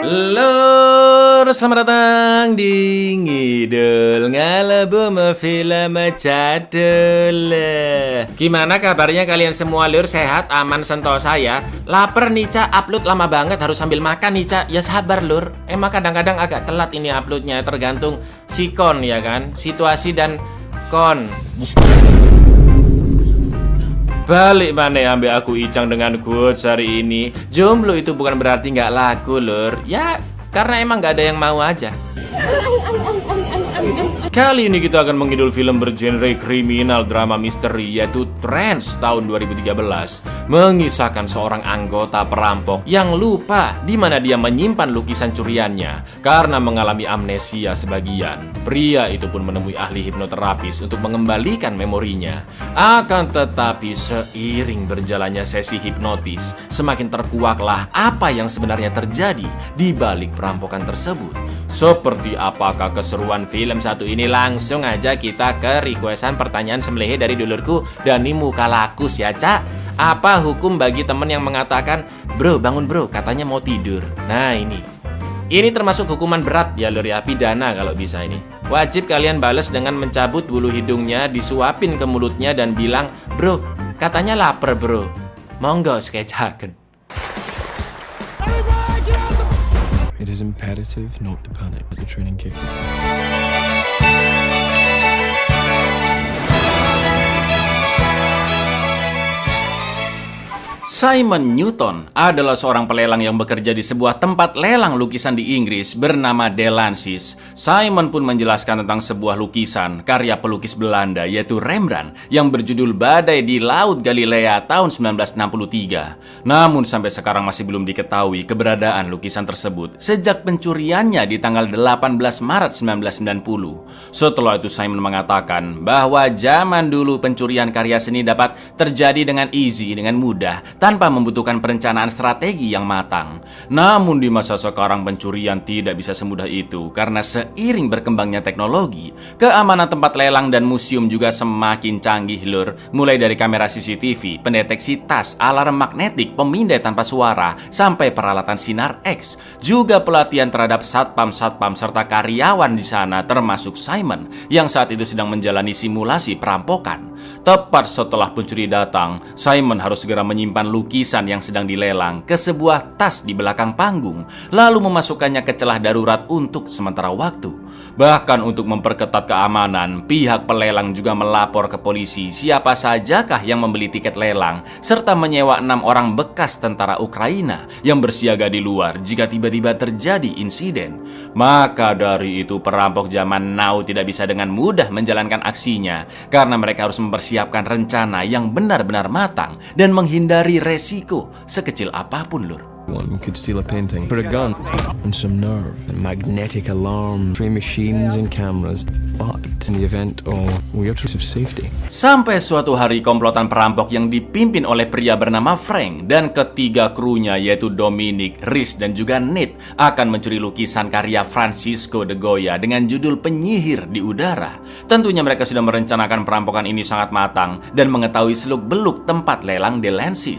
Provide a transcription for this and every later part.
Lur, selamat datang di Ngidul Ngalebum Film Cadel. Gimana kabarnya kalian semua lur? Sehat, aman, sentosa ya? Laper nih Ca, upload lama banget harus sambil makan nih Ca. Ya sabar lur, emang kadang-kadang agak telat ini uploadnya, tergantung sikon ya kan, situasi dan kon. Balik mana ambil aku Icang dengan quotes hari ini. Jomblo itu bukan berarti nggak laku lur. Ya karena emang nggak ada yang mau aja. Kali ini kita akan mengidul film bergenre kriminal drama misteri yaitu Trance tahun 2013, mengisahkan seorang anggota perampok yang lupa di mana dia menyimpan lukisan curiannya karena mengalami amnesia sebagian. Pria itu pun menemui ahli hipnoterapis untuk mengembalikan memorinya. Akan tetapi seiring berjalannya sesi hipnotis, semakin terkuaklah apa yang sebenarnya terjadi di balik perampokan tersebut. Seperti apakah keseruan film satu ini? Langsung aja kita ke requestan pertanyaan sembelih dari dulurku Dani Mukalakus ya Cak. Apa hukum bagi temen yang mengatakan, bro bangun bro katanya mau tidur? Nah ini termasuk hukuman berat ya lur ya, pidana kalau bisa ini. Wajib kalian balas dengan mencabut bulu hidungnya, disuapin ke mulutnya dan bilang, bro katanya lapar bro, monggo skecaken. It is imperative not to panic with the training kick. Simon Newton adalah seorang pelelang yang bekerja di sebuah tempat lelang lukisan di Inggris bernama Delancey. Simon pun menjelaskan tentang sebuah lukisan karya pelukis Belanda yaitu Rembrandt yang berjudul Badai di Laut Galilea tahun 1963. Namun sampai sekarang masih belum diketahui keberadaan lukisan tersebut sejak pencuriannya di tanggal 18 Maret 1990. Setelah itu Simon mengatakan bahwa zaman dulu pencurian karya seni dapat terjadi dengan dengan mudah tanpa membutuhkan perencanaan strategi yang matang. Namun di masa sekarang pencurian tidak bisa semudah itu karena seiring berkembangnya teknologi, keamanan tempat lelang dan museum juga semakin canggih lur. Mulai dari kamera CCTV, pendeteksi tas, alarm magnetik, pemindai tanpa suara, sampai peralatan sinar X. Juga pelatihan terhadap satpam-satpam serta karyawan di sana termasuk Simon yang saat itu sedang menjalani simulasi perampokan. Tepat setelah pencuri datang, Simon harus segera menyimpan lukisan yang sedang dilelang ke sebuah tas di belakang panggung, lalu memasukkannya ke celah darurat untuk sementara waktu. Bahkan untuk memperketat keamanan, pihak pelelang juga melapor ke polisi siapa sajakah yang membeli tiket lelang, serta menyewa 6 orang bekas tentara Ukraina yang bersiaga di luar jika tiba-tiba terjadi insiden. Maka dari itu perampok zaman now tidak bisa dengan mudah menjalankan aksinya karena mereka harus mempersiapkan rencana yang benar-benar matang dan menghindari resiko sekecil apapun lur. One could steal a painting for a gun and some nerve, and magnetic alarm, three machines and cameras. But in the event of weird tricks of safety. Sampai suatu hari komplotan perampok yang dipimpin oleh pria bernama Frank dan ketiga krunya yaitu Dominic, Rhys dan juga Nate akan mencuri lukisan karya Francisco de Goya dengan judul Penyihir di Udara. Tentunya mereka sudah merencanakan perampokan ini sangat matang dan mengetahui seluk-beluk tempat lelang Delancey.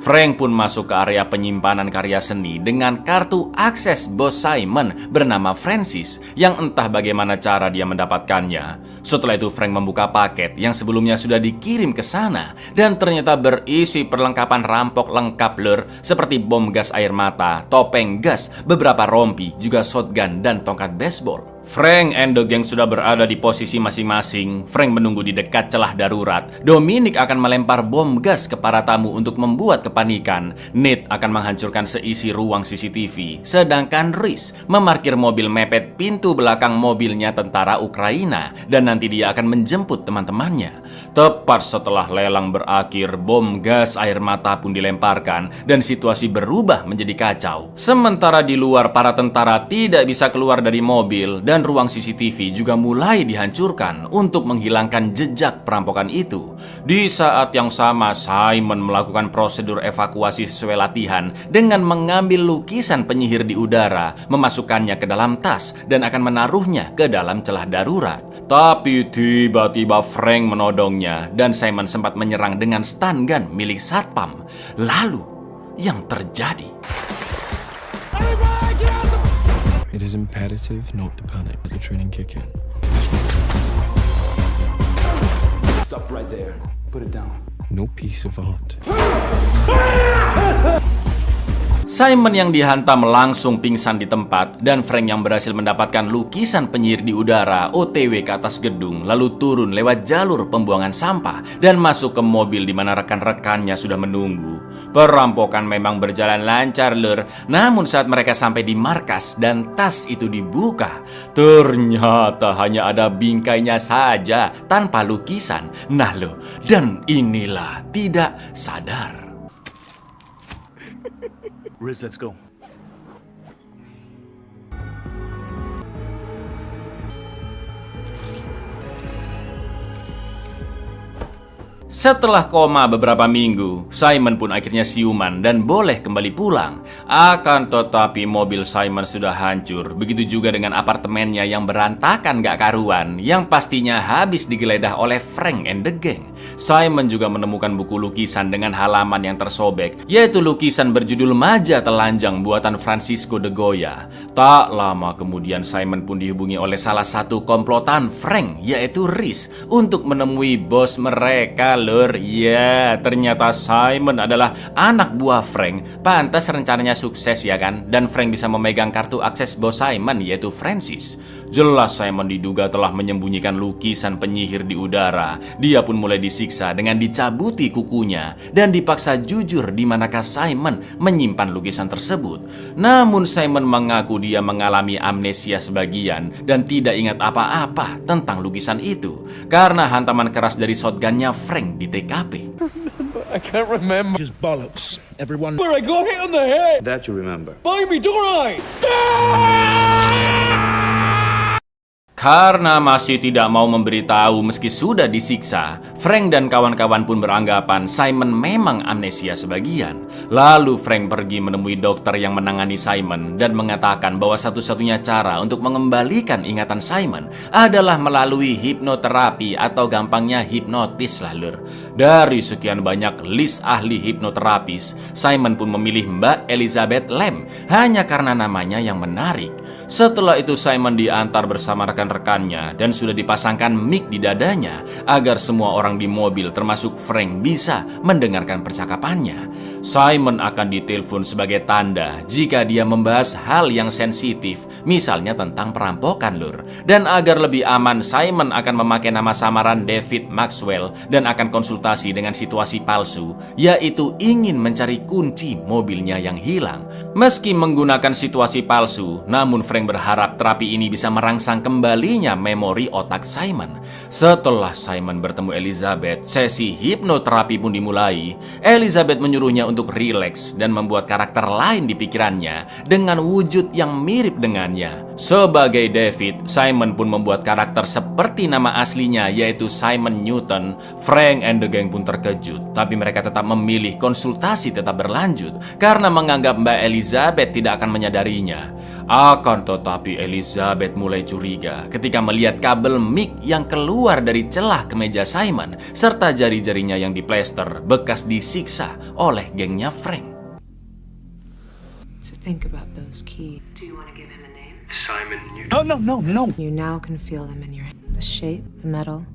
Frank pun masuk ke area penyimpanan karya seni dengan kartu akses bos Simon bernama Francis yang entah bagaimana cara dia mendapatkannya. Setelah itu Frank membuka paket yang sebelumnya sudah dikirim ke sana dan ternyata berisi perlengkapan rampok lengkap lur seperti bom gas air mata, topeng gas, beberapa rompi, juga shotgun dan tongkat baseball. Frank and the gang sudah berada di posisi masing-masing. Frank menunggu di dekat celah darurat. Dominic akan melempar bom gas ke para tamu untuk membuat kepanikan. Nate akan menghancurkan seisi ruang CCTV. Sedangkan Rhys memarkir mobil mepet pintu belakang mobilnya tentara Ukraina dan nanti dia akan menjemput teman-temannya. Tepat setelah lelang berakhir, bom gas air mata pun dilemparkan dan situasi berubah menjadi kacau. Sementara di luar para tentara tidak bisa keluar dari mobil dan ruang CCTV juga mulai dihancurkan untuk menghilangkan jejak perampokan itu. Di saat yang sama, Simon melakukan prosedur evakuasi sesuai latihan dengan mengambil lukisan penyihir di udara, memasukkannya ke dalam tas, dan akan menaruhnya ke dalam celah darurat. Tapi tiba-tiba Frank menodongnya dan Simon sempat menyerang dengan stun gun milik satpam. Lalu, yang terjadi... It is imperative not to panic. Let the training kick in. Stop right there. Put it down. No piece of art. Simon yang dihantam langsung pingsan di tempat, dan Frank yang berhasil mendapatkan lukisan penyihir di udara OTW ke atas gedung, lalu turun lewat jalur pembuangan sampah dan masuk ke mobil di mana rekan-rekannya sudah menunggu. Perampokan memang berjalan lancar, lur. Namun saat mereka sampai di markas dan tas itu dibuka, ternyata hanya ada bingkainya saja tanpa lukisan. Nah loh, dan inilah tidak sadar. Riz, let's go. Setelah koma beberapa minggu, Simon pun akhirnya siuman dan boleh kembali pulang. Akan tetapi mobil Simon sudah hancur. Begitu juga dengan apartemennya yang berantakan gak karuan, yang pastinya habis digeledah oleh Frank and the Gang. Simon juga menemukan buku lukisan dengan halaman yang tersobek, yaitu lukisan berjudul Maja Telanjang buatan Francisco de Goya. Tak lama kemudian Simon pun dihubungi oleh salah satu komplotan Frank, yaitu Riz, untuk menemui bos mereka, lur. Ya, ternyata Simon adalah anak buah Frank. Pantas rencananya sukses ya kan? Dan Frank bisa memegang kartu akses bos Simon, yaitu Francis. Jelas Simon diduga telah menyembunyikan lukisan penyihir di udara. Dia pun mulai disiksa dengan dicabuti kukunya dan dipaksa jujur di manakah Simon menyimpan lukisan tersebut. Namun Simon mengaku dia mengalami amnesia sebagian dan tidak ingat apa-apa tentang lukisan itu karena hantaman keras dari shotgunnya Frank di TKP. I can't remember. Just bollocks. Everyone. Where I got hit on the head That you remember. by me, don't I? Karena masih tidak mau memberitahu meski sudah disiksa, Frank dan kawan-kawan pun beranggapan Simon memang amnesia sebagian. Lalu Frank pergi menemui dokter yang menangani Simon dan mengatakan bahwa satu-satunya cara untuk mengembalikan ingatan Simon adalah melalui hipnoterapi atau gampangnya hipnotis lah, lur. Dari sekian banyak list ahli hipnoterapis, Simon pun memilih Mbak Elizabeth Lam hanya karena namanya yang menarik. Setelah itu Simon diantar bersama rekan-rekannya dan sudah dipasangkan mic di dadanya agar semua orang di mobil termasuk Frank bisa mendengarkan percakapannya. Simon akan ditelepon sebagai tanda jika dia membahas hal yang sensitif, misalnya tentang perampokan, lur. Dan agar lebih aman, Simon akan memakai nama samaran David Maxwell dan akan konsultasi dengan situasi palsu, yaitu ingin mencari kunci mobilnya yang hilang. Meski menggunakan situasi palsu, namun Frank berharap terapi ini bisa merangsang kembalinya memori otak Simon. Setelah Simon bertemu Elizabeth, sesi hipnoterapi pun dimulai. Elizabeth menyuruhnya untuk rileks dan membuat karakter lain di pikirannya dengan wujud yang mirip dengannya. Sebagai David, Simon pun membuat karakter seperti nama aslinya, yaitu Simon Newton. Frank and the Gang pun terkejut, tapi mereka tetap memilih konsultasi tetap berlanjut karena menganggap Mbak Elizabeth tidak akan menyadarinya. Akan tetapi Elizabeth mulai curiga ketika melihat kabel mic yang keluar dari celah kemeja Simon serta jari-jarinya yang diplester bekas disiksa oleh gengnya Frank. So think about those keys. Do you want to give him a name? Simon Newton. No. You now can feel them in your hand. The shape, the metal,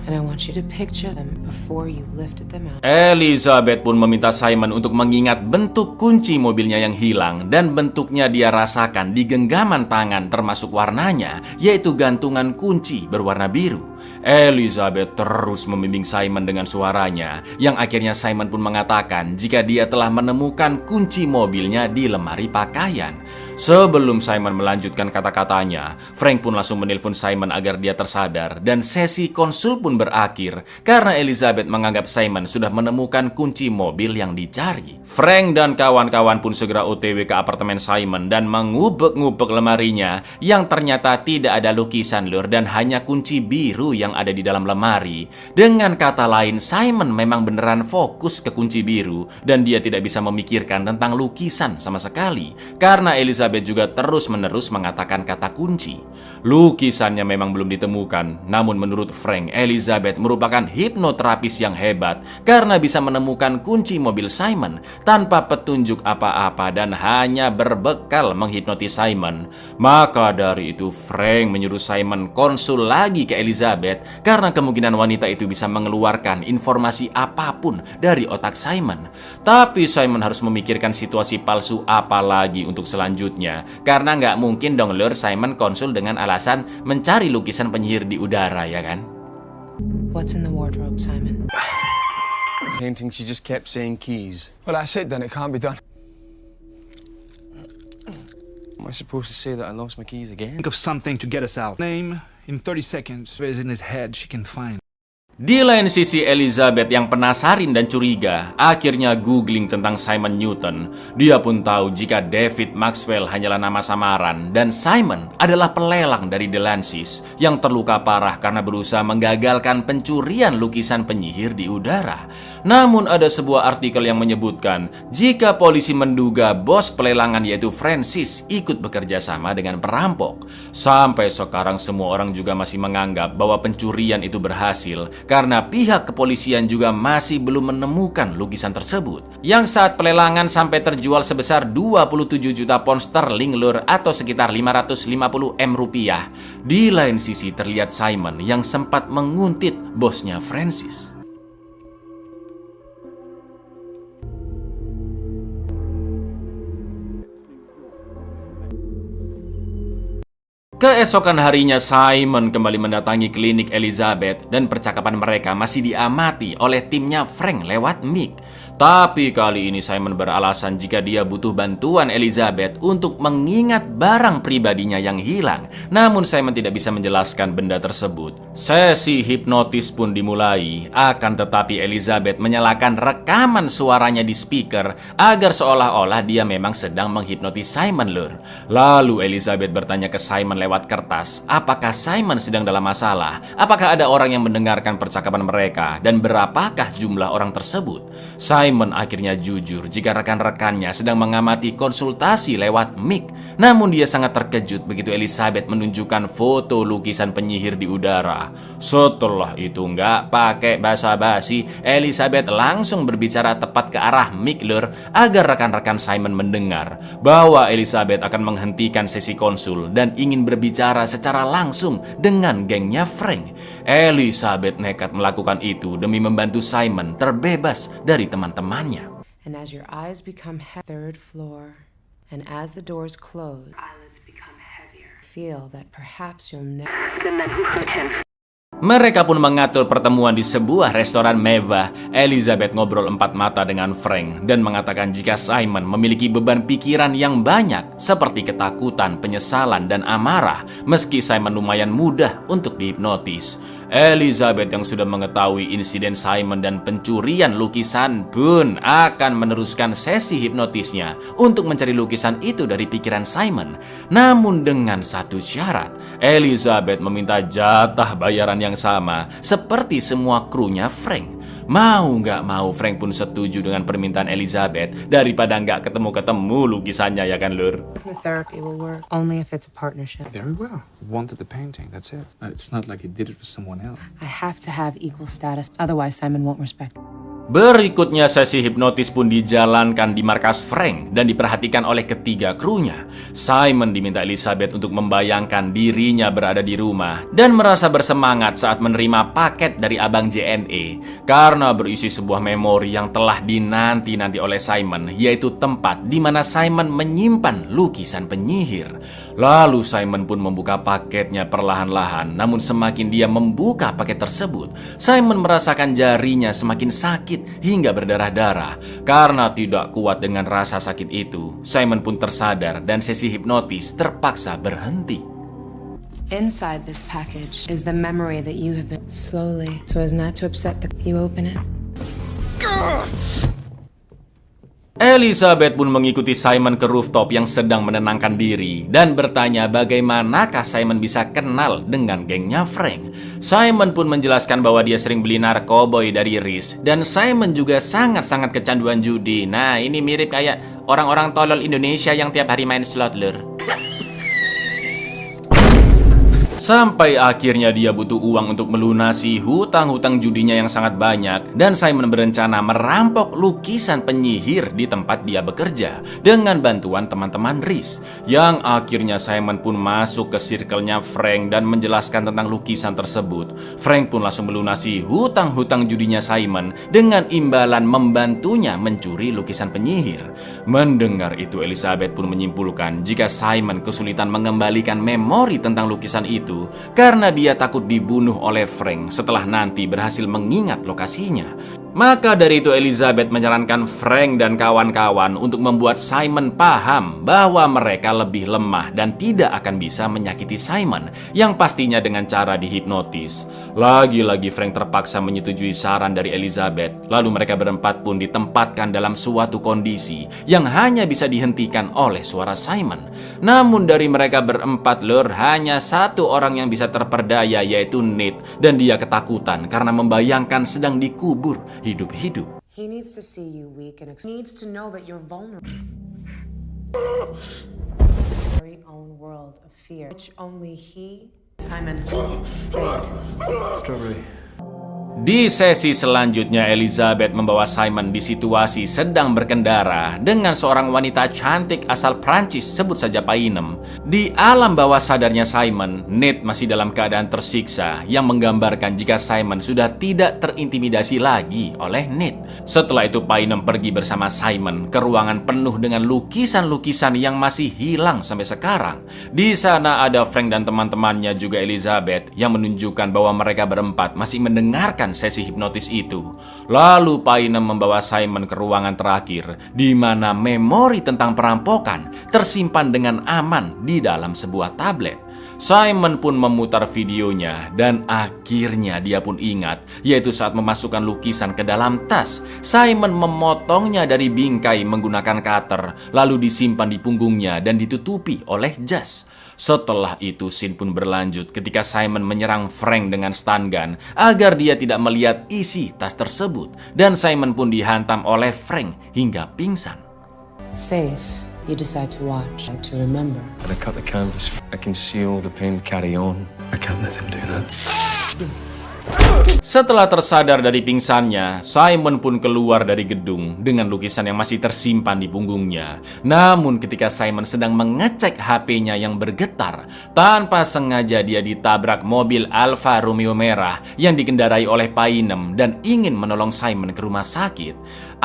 and I want you to picture them before you lifted them out. Elizabeth pun meminta Simon untuk mengingat bentuk kunci mobilnya yang hilang dan bentuknya dia rasakan di genggaman tangan termasuk warnanya, yaitu gantungan kunci berwarna biru. Elizabeth terus membimbing Simon dengan suaranya, yang akhirnya Simon pun mengatakan jika dia telah menemukan kunci mobilnya di lemari pakaian. Sebelum Simon melanjutkan kata-katanya, Frank pun langsung menelpon Simon agar dia tersadar dan sesi konsul pun berakhir karena Elizabeth menganggap Simon sudah menemukan kunci mobil yang dicari. Frank dan kawan-kawan pun segera OTW ke apartemen Simon dan mengubek-ngubek lemarinya yang ternyata tidak ada lukisan, lur, dan hanya kunci biru yang ada di dalam lemari. Dengan kata lain, Simon memang beneran fokus ke kunci biru dan dia tidak bisa memikirkan tentang lukisan sama sekali karena Elizabeth Elizabeth juga terus-menerus mengatakan kata kunci. Lukisannya memang belum ditemukan, namun menurut Frank, Elizabeth merupakan hipnoterapis yang hebat karena bisa menemukan kunci mobil Simon tanpa petunjuk apa-apa dan hanya berbekal menghipnotis Simon. Maka dari itu Frank menyuruh Simon konsul lagi ke Elizabeth karena kemungkinan wanita itu bisa mengeluarkan informasi apapun dari otak Simon. Tapi Simon harus memikirkan situasi palsu apa lagi untuk selanjutnya, karena nggak mungkin dong Lur Simon konsul dengan alasan mencari lukisan penyihir di udara, ya kan? What's in the wardrobe, Simon? Painting, she just kept saying keys. Well, that's it then. It can't be done. Am I supposed to say that I lost my keys again? Think of something to get us out. Name in 30 seconds is in his head she can find. Di lain sisi, Elizabeth yang penasaran dan curiga akhirnya googling tentang Simon Newton. Dia pun tahu jika David Maxwell hanyalah nama samaran dan Simon adalah pelelang dari Delancey's yang terluka parah karena berusaha menggagalkan pencurian lukisan penyihir di udara. Namun ada sebuah artikel yang menyebutkan jika polisi menduga bos pelelangan yaitu Francis ikut bekerja sama dengan perampok. Sampai sekarang semua orang juga masih menganggap bahwa pencurian itu berhasil karena pihak kepolisian juga masih belum menemukan lukisan tersebut. Yang saat pelelangan sampai terjual sebesar 27 juta pound sterling Lur, atau sekitar 550 M rupiah. Di lain sisi terlihat Simon yang sempat menguntit bosnya Francis. Keesokan harinya Simon kembali mendatangi klinik Elizabeth dan percakapan mereka masih diamati oleh timnya Frank lewat mic. Tapi kali ini Simon beralasan jika dia butuh bantuan Elizabeth untuk mengingat barang pribadinya yang hilang. Namun Simon tidak bisa menjelaskan benda tersebut. Sesi hipnotis pun dimulai. Akan tetapi Elizabeth menyalakan rekaman suaranya di speaker agar seolah-olah dia memang sedang menghipnotis Simon Lur. Lalu Elizabeth bertanya ke Simon lewat kertas, apakah Simon sedang dalam masalah? Apakah ada orang yang mendengarkan percakapan mereka? Dan berapakah jumlah orang tersebut? Simon akhirnya jujur jika rekan-rekannya sedang mengamati konsultasi lewat mic. Namun dia sangat terkejut begitu Elizabeth menunjukkan foto lukisan penyihir di udara. Setelah itu nggak pakai basa-basi, Elizabeth langsung berbicara tepat ke arah mic Lur agar rekan-rekan Simon mendengar bahwa Elizabeth akan menghentikan sesi konsul dan ingin berbicara secara langsung dengan gengnya Frank. Elizabeth nekat melakukan itu demi membantu Simon terbebas dari teman-temannya. And as your eyes become third floor, and as the doors close, eyelids become heavier. Feel that perhaps you'll never. Mereka pun mengatur pertemuan di sebuah restoran mewah. Elizabeth ngobrol empat mata dengan Frank dan mengatakan jika Simon memiliki beban pikiran yang banyak seperti ketakutan, penyesalan, dan amarah, meski Simon lumayan mudah untuk dihipnotis. Elizabeth yang sudah mengetahui insiden Simon dan pencurian lukisan pun akan meneruskan sesi hipnotisnya untuk mencari lukisan itu dari pikiran Simon. Namun dengan satu syarat, Elizabeth meminta jatah bayaran yang sama seperti semua krunya Frank. Mau nggak mau Frank pun setuju dengan permintaan Elizabeth daripada nggak ketemu-ketemu lukisannya, ya kan Lur? The therapy will work only if it's a partnership. Very well. Wanted the painting, that's it. It's not like he did it for someone else. I have to have equal status, otherwise Simon won't respect me. Berikutnya sesi hipnotis pun dijalankan di markas Frank dan diperhatikan oleh ketiga krunya. Simon diminta Elizabeth untuk membayangkan dirinya berada di rumah dan merasa bersemangat saat menerima paket dari abang JNE karena berisi sebuah memori yang telah dinanti-nanti oleh Simon, yaitu tempat di mana Simon menyimpan lukisan penyihir. Lalu Simon pun membuka paketnya perlahan-lahan, namun semakin dia membuka paket tersebut, Simon merasakan jarinya semakin sakit hingga berdarah-darah. Karena tidak kuat dengan rasa sakit itu, Simon pun tersadar dan sesi hipnotis terpaksa berhenti. Inside this package is the memory that you have been slowly, so as not to upset you open it. Elizabeth pun mengikuti Simon ke rooftop yang sedang menenangkan diri dan bertanya bagaimanakah Simon bisa kenal dengan gengnya Frank. Simon pun menjelaskan bahwa dia sering beli narkoboy dari Rhys dan Simon juga sangat-sangat kecanduan judi. Nah, ini mirip kayak orang-orang tolol Indonesia yang tiap hari main slot, lur. Sampai akhirnya dia butuh uang untuk melunasi hutang-hutang judinya yang sangat banyak dan Simon berencana merampok lukisan penyihir di tempat dia bekerja dengan bantuan teman-teman Rhys. Yang akhirnya Simon pun masuk ke circle-nya Frank dan menjelaskan tentang lukisan tersebut. Frank pun langsung melunasi hutang-hutang judinya Simon dengan imbalan membantunya mencuri lukisan penyihir. Mendengar itu, Elizabeth pun menyimpulkan jika Simon kesulitan mengembalikan memori tentang lukisan itu karena dia takut dibunuh oleh Frank setelah nanti berhasil mengingat lokasinya. Maka dari itu Elizabeth menyarankan Frank dan kawan-kawan untuk membuat Simon paham bahwa mereka lebih lemah dan tidak akan bisa menyakiti Simon, yang pastinya dengan cara dihipnotis. Lagi-lagi Frank terpaksa menyetujui saran dari Elizabeth. Lalu mereka berempat pun ditempatkan dalam suatu kondisi yang hanya bisa dihentikan oleh suara Simon. Namun dari mereka berempat, lur, hanya satu orang yang bisa terperdaya, yaitu Nate, dan dia ketakutan karena membayangkan sedang dikubur hidup-hidup. He needs to see you weak and needs to know that you're vulnerable. Very own world of fear, which only he, Simon, saved. Strawberry. Di sesi selanjutnya, Elizabeth membawa Simon di situasi sedang berkendara dengan seorang wanita cantik asal Prancis, sebut saja Painem. Di alam bawah sadarnya Simon, Nate masih dalam keadaan tersiksa yang menggambarkan jika Simon sudah tidak terintimidasi lagi oleh Nate. Setelah itu Painem pergi bersama Simon ke ruangan penuh dengan lukisan-lukisan yang masih hilang sampai sekarang. Di sana ada Frank dan teman-temannya, juga Elizabeth, yang menunjukkan bahwa mereka berempat masih mendengarkan sesi hipnotis itu. Lalu Painem membawa Simon ke ruangan terakhir di mana memori tentang perampokan tersimpan dengan aman di dalam sebuah tablet. Simon pun memutar videonya dan akhirnya dia pun ingat, yaitu saat memasukkan lukisan ke dalam tas. Simon memotongnya dari bingkai menggunakan cutter, lalu disimpan di punggungnya dan ditutupi oleh jas. Setelah itu scene pun berlanjut ketika Simon menyerang Frank dengan stun gun agar dia tidak melihat isi tas tersebut, dan Simon pun dihantam oleh Frank hingga pingsan. Safe. You decide to watch, to remember. And I cut the canvas. I conceal the pain, carry on. I can't let him do that. Setelah tersadar dari pingsannya, Simon pun keluar dari gedung dengan lukisan yang masih tersimpan di punggungnya. Namun ketika Simon sedang mengecek HP-nya yang bergetar, tanpa sengaja dia ditabrak mobil Alfa Romeo merah yang dikendarai oleh Painem dan ingin menolong Simon ke rumah sakit.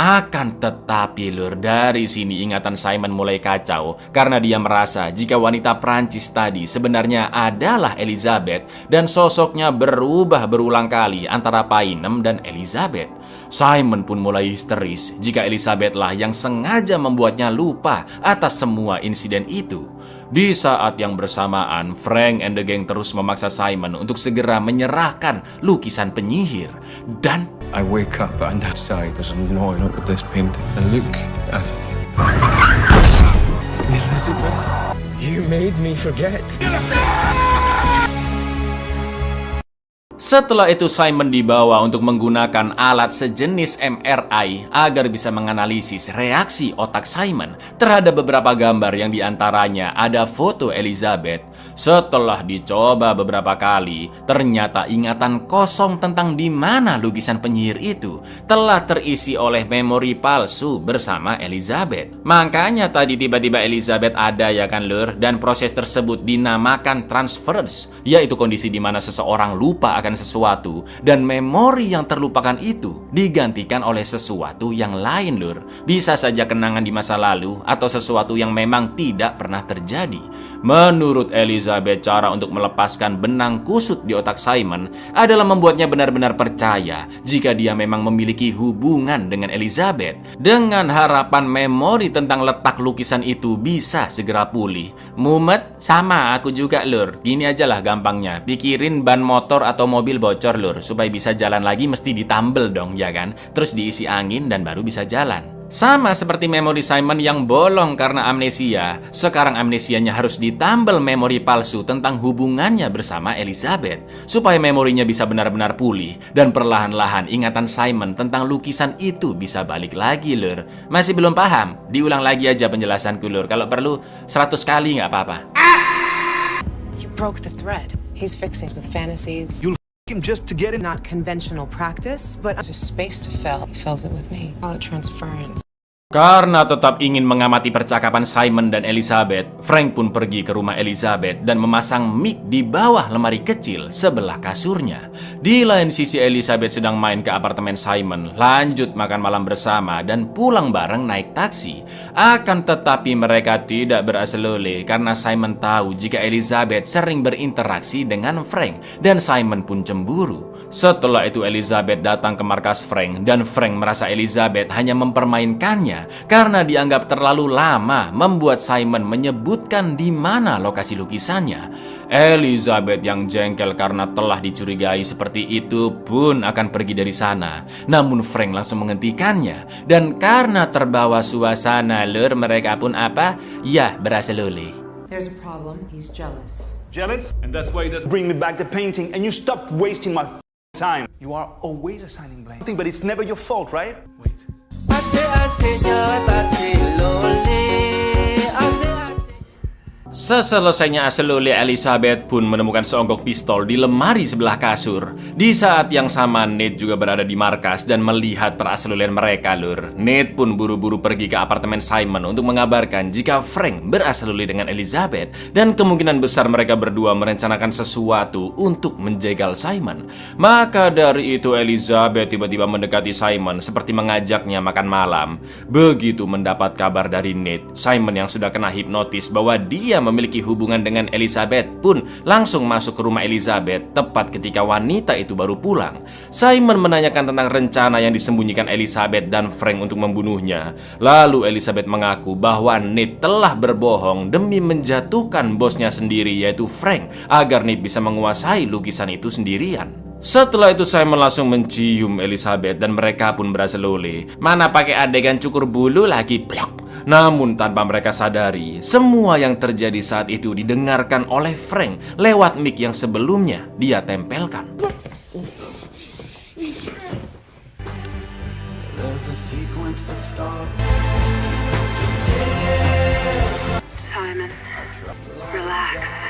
Akan tetapi, lur, dari sini ingatan Simon mulai kacau karena dia merasa jika wanita Prancis tadi sebenarnya adalah Elizabeth dan sosoknya berubah berulang kali antara Painem dan Elizabeth. Simon pun mulai histeris jika Elizabeth lah yang sengaja membuatnya lupa atas semua insiden itu. Di saat yang bersamaan, Frank and the gang terus memaksa Simon untuk segera menyerahkan lukisan penyihir. Dan I wake up and outside there's a noise of this painting. And look at it. Elizabeth, you made me forget. setelah itu Simon dibawa untuk menggunakan alat sejenis MRI agar bisa menganalisis reaksi otak Simon terhadap beberapa gambar yang diantaranya ada foto Elizabeth. Setelah dicoba beberapa kali, ternyata ingatan kosong tentang di mana lukisan penyihir itu telah terisi oleh memori palsu bersama Elizabeth. Makanya tadi tiba-tiba Elizabeth ada ya kan lur, dan proses tersebut dinamakan transference, yaitu kondisi di mana seseorang lupa akan sesuatu dan memori yang terlupakan itu digantikan oleh sesuatu yang lain lur. Bisa saja kenangan di masa lalu atau sesuatu yang memang tidak pernah terjadi. Menurut Elizabeth, cara untuk melepaskan benang kusut di otak Simon adalah membuatnya benar-benar percaya jika dia memang memiliki hubungan dengan Elizabeth, dengan harapan memori tentang letak lukisan itu bisa segera pulih. Mumet, sama aku juga lur. Gini aja lah gampangnya, pikirin ban motor atau mobil bocor lur, supaya bisa jalan lagi mesti ditambel dong ya kan, terus diisi angin dan baru bisa jalan. Sama seperti memori Simon yang bolong karena amnesia, sekarang amnesianya harus ditambal memori palsu tentang hubungannya bersama Elizabeth, supaya memorinya bisa benar-benar pulih dan perlahan-lahan ingatan Simon tentang lukisan itu bisa balik lagi, Lur. Masih belum paham? Diulang lagi aja penjelasanku, Lur. Kalau perlu 100 kali nggak apa-apa. You broke the thread. He's fixing with fantasies. You'll him just to get him. Not conventional practice, but just space to fill. He fills it with me. Call it transference. Karena tetap ingin mengamati percakapan Simon dan Elizabeth, Frank pun pergi ke rumah Elizabeth dan memasang mic di bawah lemari kecil sebelah kasurnya. Di lain sisi, Elizabeth sedang main ke apartemen Simon, lanjut makan malam bersama dan pulang bareng naik taksi. Akan tetapi mereka tidak berasal-oleh karena Simon tahu jika Elizabeth sering berinteraksi dengan Frank dan Simon pun cemburu. Setelah itu Elizabeth datang ke markas Frank dan Frank merasa Elizabeth hanya mempermainkannya karena dianggap terlalu lama membuat Simon menyebutkan di mana lokasi lukisannya. Elizabeth yang jengkel karena telah dicurigai seperti itu pun akan pergi dari sana. Namun Frank langsung menghentikannya dan karena terbawa suasana, Lur, mereka pun apa? Ya, berasal-oleh. There's a problem. He's jealous. Jealous? And that's why he doesn't bring me back the painting and you stopped wasting my time. You are always assigning blame. But it's never your fault, right? Wait. Seselesainya asal-oleh, Elizabeth pun menemukan seonggok pistol di lemari sebelah kasur. Di saat yang sama, Nate juga berada di markas dan melihat perasal-olehan mereka, Lur. Nate pun buru-buru pergi ke apartemen Simon untuk mengabarkan jika Frank berasal-oleh dengan Elizabeth dan kemungkinan besar mereka berdua merencanakan sesuatu untuk menjegal Simon. Maka dari itu Elizabeth tiba-tiba mendekati Simon seperti mengajaknya makan malam. Begitu mendapat kabar dari Nate, Simon yang sudah kena hipnotis bahwa dia memiliki hubungan dengan Elizabeth pun langsung masuk ke rumah Elizabeth tepat ketika wanita itu baru pulang. Simon menanyakan tentang rencana yang disembunyikan Elizabeth dan Frank untuk membunuhnya. Lalu Elizabeth mengaku bahwa Nate telah berbohong demi menjatuhkan bosnya sendiri yaitu Frank agar Nate bisa menguasai lukisan itu sendirian. Setelah itu Simon langsung mencium Elizabeth dan mereka pun berasal-oleh. Mana pakai adegan cukur bulu lagi, plok. Namun tanpa mereka sadari, semua yang terjadi saat itu didengarkan oleh Frank lewat mic yang sebelumnya dia tempelkan. Simon, relax.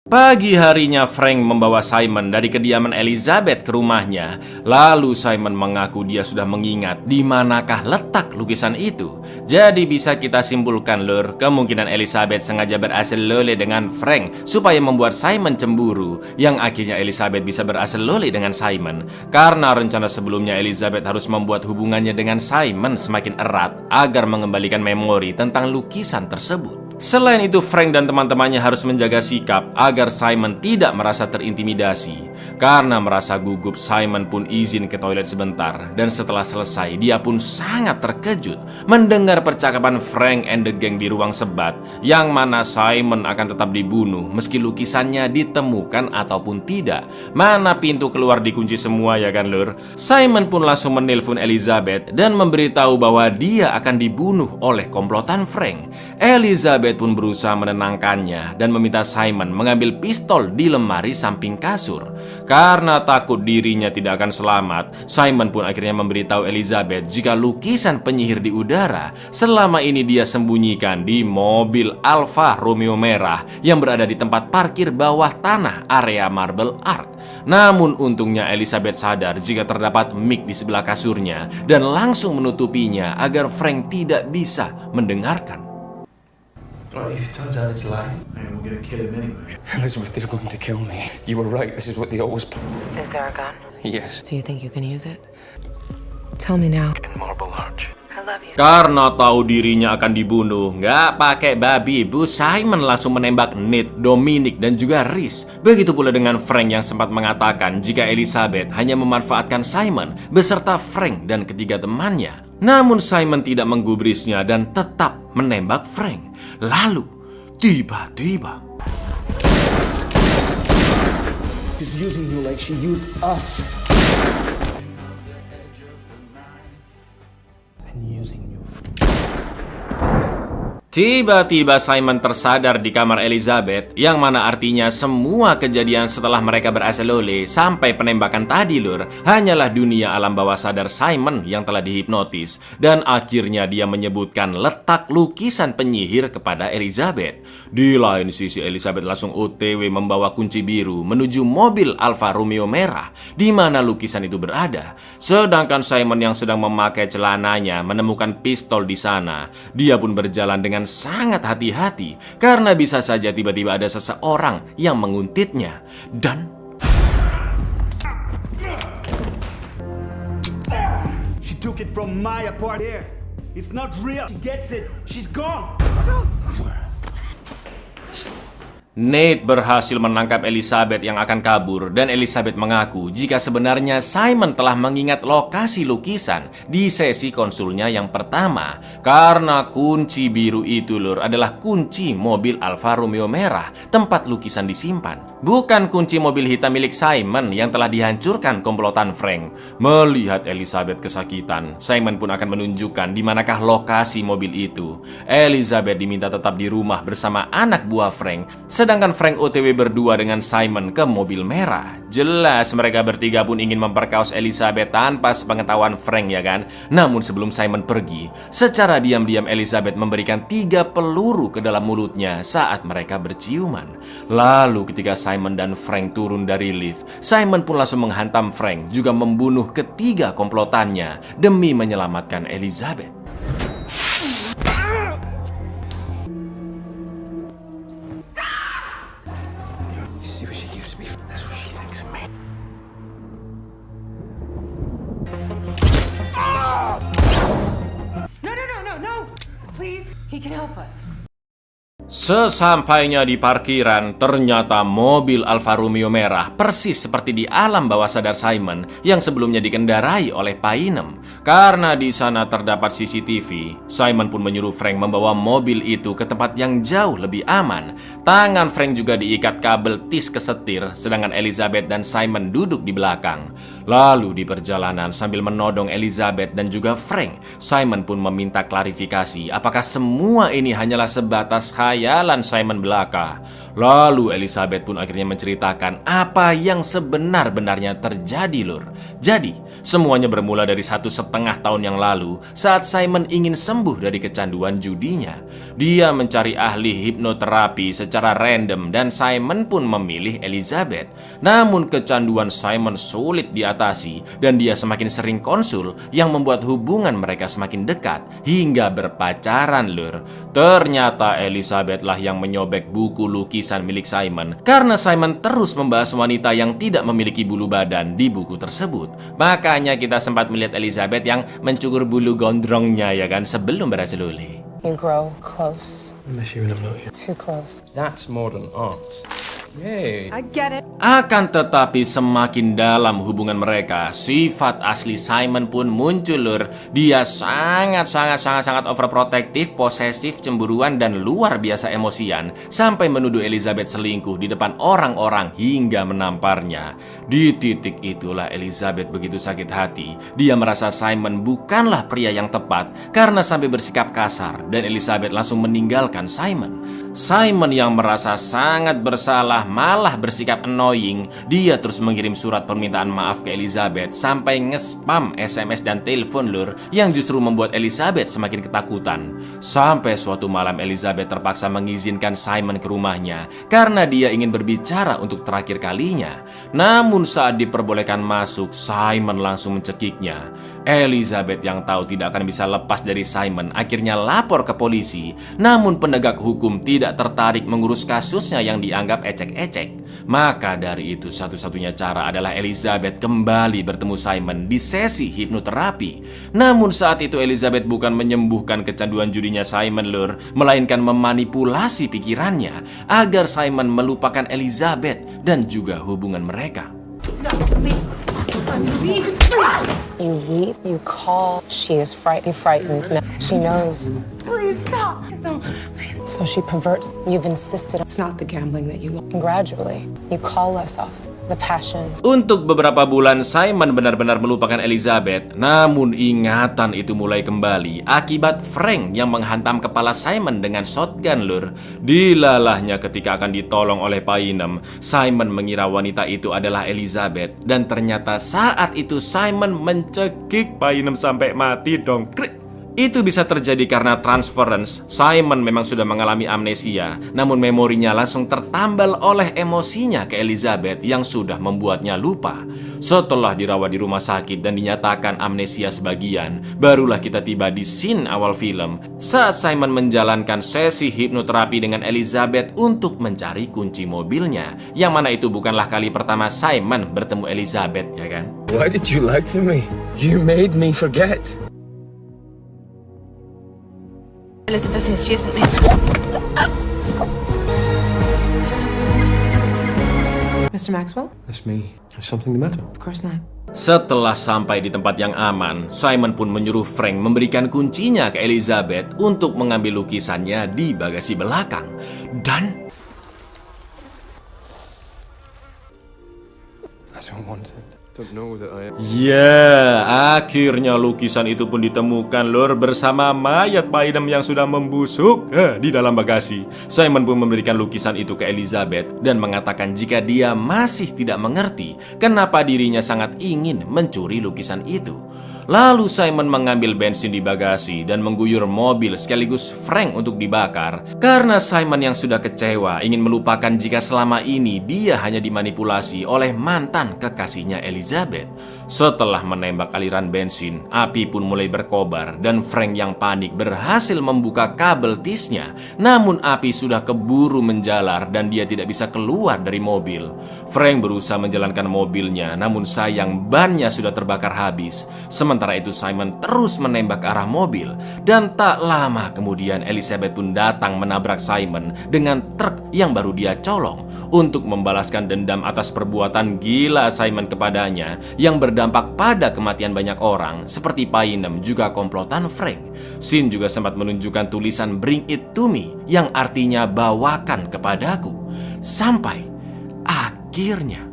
Pagi harinya Frank membawa Simon dari kediaman Elizabeth ke rumahnya. Lalu Simon mengaku dia sudah mengingat di manakah letak lukisan itu. Jadi bisa kita simpulkan, Lur, kemungkinan Elizabeth sengaja berasal-oleh dengan Frank supaya membuat Simon cemburu, yang akhirnya Elizabeth bisa berasal-oleh dengan Simon. Karena rencana sebelumnya Elizabeth harus membuat hubungannya dengan Simon semakin erat agar mengembalikan memori tentang lukisan tersebut. Selain itu, Frank dan teman-temannya harus menjaga sikap agar Simon tidak merasa terintimidasi. Karena merasa gugup, Simon pun izin ke toilet sebentar. Dan setelah selesai, dia pun sangat terkejut mendengar percakapan Frank and the gang di ruang sebat, yang mana Simon akan tetap dibunuh meski lukisannya ditemukan ataupun tidak. Mana pintu keluar dikunci semua, ya kan, Lur? Simon pun langsung menelpon Elizabeth dan memberitahu bahwa dia akan dibunuh oleh komplotan Frank. Elizabeth pun berusaha menenangkannya dan meminta Simon mengambil pistol di lemari samping kasur. Karena takut dirinya tidak akan selamat, Simon pun akhirnya memberitahu Elizabeth jika lukisan penyihir di udara selama ini dia sembunyikan di mobil Alfa Romeo merah yang berada di tempat parkir bawah tanah area Marble Arch. Namun untungnya Elizabeth sadar jika terdapat mic di sebelah kasurnya dan langsung menutupinya agar Frank tidak bisa mendengarkan. Well, if it turns out it's a lie, we're gonna kill him anyway. Elizabeth, they're going to kill me. You were right. This is what they always play. Is there a gun? Yes. Do you think you can use it? Tell me now. In Marble Arch. I love you. Karena tahu dirinya akan dibunuh, nggak pakai babi bu, Simon langsung menembak Nate, Dominic, dan juga Rhys. Begitu pula dengan Frank yang sempat mengatakan jika Elizabeth hanya memanfaatkan Simon beserta Frank dan ketiga temannya. Namun Simon tidak menggubrisnya dan tetap menembak Frank. Lalu, tiba-tiba She's using you like she used us. And using Tiba-tiba Simon tersadar di kamar Elizabeth, yang mana artinya semua kejadian setelah mereka berasal sampai penembakan tadi lur, hanyalah dunia alam bawah sadar Simon yang telah dihipnotis. Dan akhirnya dia menyebutkan letak lukisan penyihir kepada Elizabeth. Di lain sisi, Elizabeth langsung OTW membawa kunci biru menuju mobil Alfa Romeo merah di mana lukisan itu berada. Sedangkan Simon yang sedang memakai celananya menemukan pistol di sana. Dia pun berjalan dengan sangat hati-hati karena bisa saja tiba-tiba ada seseorang yang menguntitnya. Dan She took it from my apartment. It's not real. She gets it. She's gone. Nate berhasil menangkap Elizabeth yang akan kabur dan Elizabeth mengaku jika sebenarnya Simon telah mengingat lokasi lukisan di sesi konsulnya yang pertama karena kunci biru itu lur adalah kunci mobil Alfa Romeo merah tempat lukisan disimpan, bukan kunci mobil hitam milik Simon yang telah dihancurkan komplotan Frank. Melihat Elizabeth kesakitan, Simon pun akan menunjukkan di manakah lokasi mobil itu. Elizabeth diminta tetap di rumah bersama anak buah Frank, sedangkan Frank OTW berdua dengan Simon ke mobil merah. Jelas mereka bertiga pun ingin memperkaos Elizabeth tanpa sepengetahuan Frank ya kan. Namun sebelum Simon pergi, secara diam-diam Elizabeth memberikan 3 peluru ke dalam mulutnya saat mereka berciuman. Lalu ketika Simon dan Frank turun dari lift, Simon pun langsung menghantam Frank, juga membunuh ketiga komplotannya demi menyelamatkan Elizabeth. No! Please, he can help us. Sesampainya di parkiran, ternyata mobil Alfa Romeo merah persis seperti di alam bawah sadar Simon yang sebelumnya dikendarai oleh Painem. Karena di sana terdapat CCTV, Simon pun menyuruh Frank membawa mobil itu ke tempat yang jauh lebih aman. Tangan Frank juga diikat kabel tis ke setir, sedangkan Elizabeth dan Simon duduk di belakang. Lalu di perjalanan sambil menodong Elizabeth dan juga Frank, Simon pun meminta klarifikasi apakah semua ini hanyalah sebatas khayalan Simon belaka. Lalu Elizabeth pun akhirnya menceritakan apa yang sebenar-benarnya terjadi lur. Jadi semuanya bermula dari 1,5 tahun yang lalu saat Simon ingin sembuh dari kecanduan judinya. Dia mencari ahli hipnoterapi secara random dan Simon pun memilih Elizabeth. Namun kecanduan Simon sulit diatasi dan dia semakin sering konsul yang membuat hubungan mereka semakin dekat hingga berpacaran lur. Ternyata Elizabeth lah yang menyobek buku lukisan milik Simon karena Simon terus membahas wanita yang tidak memiliki bulu badan di buku tersebut. Makanya kita sempat melihat Elizabeth yang mencukur bulu gondrongnya ya kan sebelum berhasil oleh. You grow close. Unless you know it. Too close. That's modern art. Yay. I get it. Akan tetapi semakin dalam hubungan mereka, sifat asli Simon pun muncul lur. Dia sangat overprotective, posesif, cemburuan dan luar biasa emosian sampai menuduh Elizabeth selingkuh di depan orang-orang hingga menamparnya. Di titik itulah Elizabeth begitu sakit hati. Dia merasa Simon bukanlah pria yang tepat karena sampai bersikap kasar dan Elizabeth langsung meninggalkan Simon. Simon yang merasa sangat bersalah malah bersikap annoying. Dia terus mengirim surat permintaan maaf ke Elizabeth sampai nge-spam SMS dan telepon lur yang justru membuat Elizabeth semakin ketakutan. Sampai suatu malam Elizabeth terpaksa mengizinkan Simon ke rumahnya karena dia ingin berbicara untuk terakhir kalinya. Namun saat diperbolehkan masuk, Simon langsung mencekiknya. Elizabeth yang tahu tidak akan bisa lepas dari Simon akhirnya lapor ke polisi. Namun penegak hukum tidak tertarik mengurus kasusnya yang dianggap ecek-ecek. Maka dari itu satu-satunya cara adalah Elizabeth kembali bertemu Simon di sesi hipnoterapi. Namun saat itu Elizabeth bukan menyembuhkan kecanduan judinya Simon lur, melainkan memanipulasi pikirannya agar Simon melupakan Elizabeth dan juga hubungan mereka. You weep, you call. She is frightened. She knows. Please stop. Please. So she perverts. You've insisted. It's not the gambling that you want. Gradually, you call us off the passions. Untuk beberapa bulan, Simon benar-benar melupakan Elizabeth. Namun ingatan itu mulai kembali akibat Frank yang menghantam kepala Simon dengan shotgun lur. Dilalahnya ketika akan ditolong oleh Painem, Simon mengira wanita itu adalah Elizabeth. Dan ternyata saat itu Simon mencekik Painem sampai mati dong. Itu bisa terjadi karena transference. Simon memang sudah mengalami amnesia, namun memorinya langsung tertambal oleh emosinya ke Elizabeth yang sudah membuatnya lupa. Setelah dirawat di rumah sakit dan dinyatakan amnesia sebagian, barulah kita tiba di scene awal film saat Simon menjalankan sesi hipnoterapi dengan Elizabeth untuk mencari kunci mobilnya, yang mana itu bukanlah kali pertama Simon bertemu Elizabeth, ya kan? Why did you lie to me? You made me forget. Elizabeth is, she isn't me. Mr. Maxwell? That's me. Is something the matter? Of course not. Setelah sampai di tempat yang aman, Simon pun menyuruh Frank memberikan kuncinya ke Elizabeth untuk mengambil lukisannya di bagasi belakang. Dan I don't want it. Don't know that I am. ya, akhirnya lukisan itu pun ditemukan lur bersama mayat Painem yang sudah membusuk di dalam bagasi. Simon pun memberikan lukisan itu ke Elizabeth dan mengatakan jika dia masih tidak mengerti kenapa dirinya sangat ingin mencuri lukisan itu. Lalu Simon mengambil bensin di bagasi dan mengguyur mobil sekaligus Frank untuk dibakar. Karena Simon yang sudah kecewa ingin melupakan jika selama ini dia hanya dimanipulasi oleh mantan kekasihnya Elizabeth. Setelah menembak aliran bensin, api pun mulai berkobar dan Frank yang panik berhasil membuka kabel tisnya. Namun api sudah keburu menjalar dan dia tidak bisa keluar dari mobil. Frank berusaha menjalankan mobilnya, namun sayang bannya sudah terbakar habis. Sementara itu Simon terus menembak ke arah mobil. Dan tak lama kemudian Elizabeth pun datang menabrak Simon dengan truk yang baru dia colong untuk membalaskan dendam atas perbuatan gila Simon kepadanya yang berdampak pada kematian banyak orang seperti Painem juga komplotan Frank. Scene juga sempat menunjukkan tulisan "Bring it to me" yang artinya bawakan kepadaku. Sampai akhirnya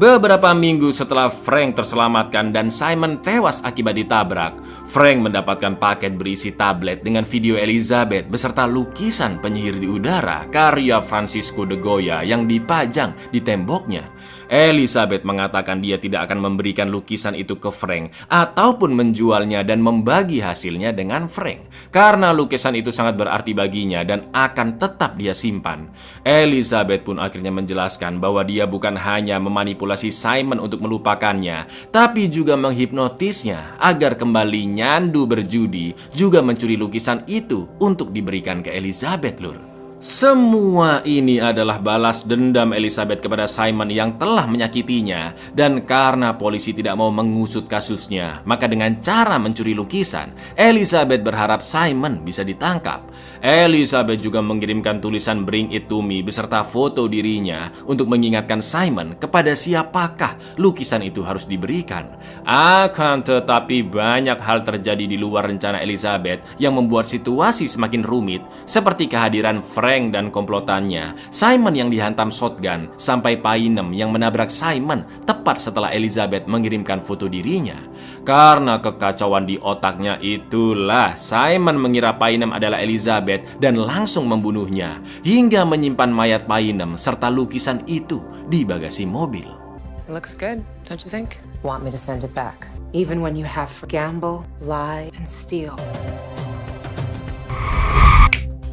beberapa minggu setelah Frank terselamatkan dan Simon tewas akibat ditabrak, Frank mendapatkan paket berisi tablet dengan video Elizabeth beserta lukisan penyihir di udara karya Francisco de Goya yang dipajang di temboknya. Elizabeth mengatakan dia tidak akan memberikan lukisan itu ke Frank ataupun menjualnya dan membagi hasilnya dengan Frank karena lukisan itu sangat berarti baginya dan akan tetap dia simpan. Elizabeth pun akhirnya menjelaskan bahwa dia bukan hanya memanipulasi Simon untuk melupakannya, tapi juga menghipnotisnya agar kembali nyandu berjudi, juga mencuri lukisan itu untuk diberikan ke Elizabeth lur. Semua ini adalah balas dendam Elizabeth kepada Simon yang telah menyakitinya. Dan karena polisi tidak mau mengusut kasusnya, maka dengan cara mencuri lukisan, Elizabeth berharap Simon bisa ditangkap. Elizabeth juga mengirimkan tulisan "Bring it to me" beserta foto dirinya untuk mengingatkan Simon kepada siapakah lukisan itu harus diberikan. Akan tetapi banyak hal terjadi di luar rencana Elizabeth yang membuat situasi semakin rumit, seperti kehadiran Frank dan komplotannya, Simon yang dihantam shotgun, sampai Painem yang menabrak Simon tepat setelah Elizabeth mengirimkan foto dirinya. Karena kekacauan di otaknya itulah Simon mengira Painem adalah Elizabeth dan langsung membunuhnya hingga menyimpan mayat Painem serta lukisan itu di bagasi mobil. It looks good, don't you think? Want me to send it back? Even when you have to gamble, lie, and steal.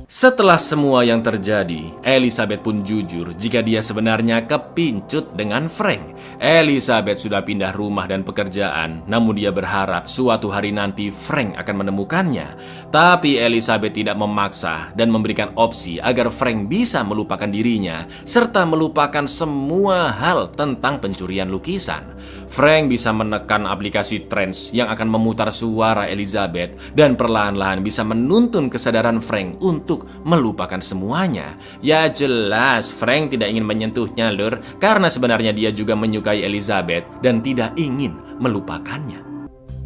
Setelah semua yang terjadi, Elizabeth pun jujur jika dia sebenarnya kepincut dengan Frank. Elizabeth sudah pindah rumah dan pekerjaan, namun dia berharap suatu hari nanti Frank akan menemukannya. Tapi Elizabeth tidak memaksa dan memberikan opsi agar Frank bisa melupakan dirinya, serta melupakan semua hal tentang pencurian lukisan. Frank bisa menekan aplikasi Trance yang akan memutar suara Elizabeth dan perlahan-lahan bisa menuntun kesadaran Frank untuk melupakan semuanya. Ya jelas Frank tidak ingin menyentuhnya lur, karena sebenarnya dia juga menyukai Elizabeth dan tidak ingin melupakannya.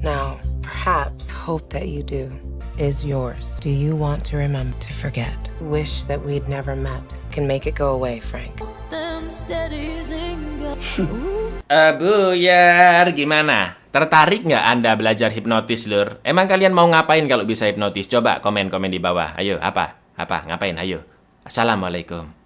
Now, perhaps hope that you do is yours. Do you want to remember, to forget? Wish that we'd never met. Can make it go away, Frank. Buyar, gimana? Tertarik nggak Anda belajar hipnotis, lur? Emang kalian mau ngapain kalau bisa hipnotis? Coba komen-komen di bawah. Ayo, apa? Ngapain? Ayo. Assalamualaikum.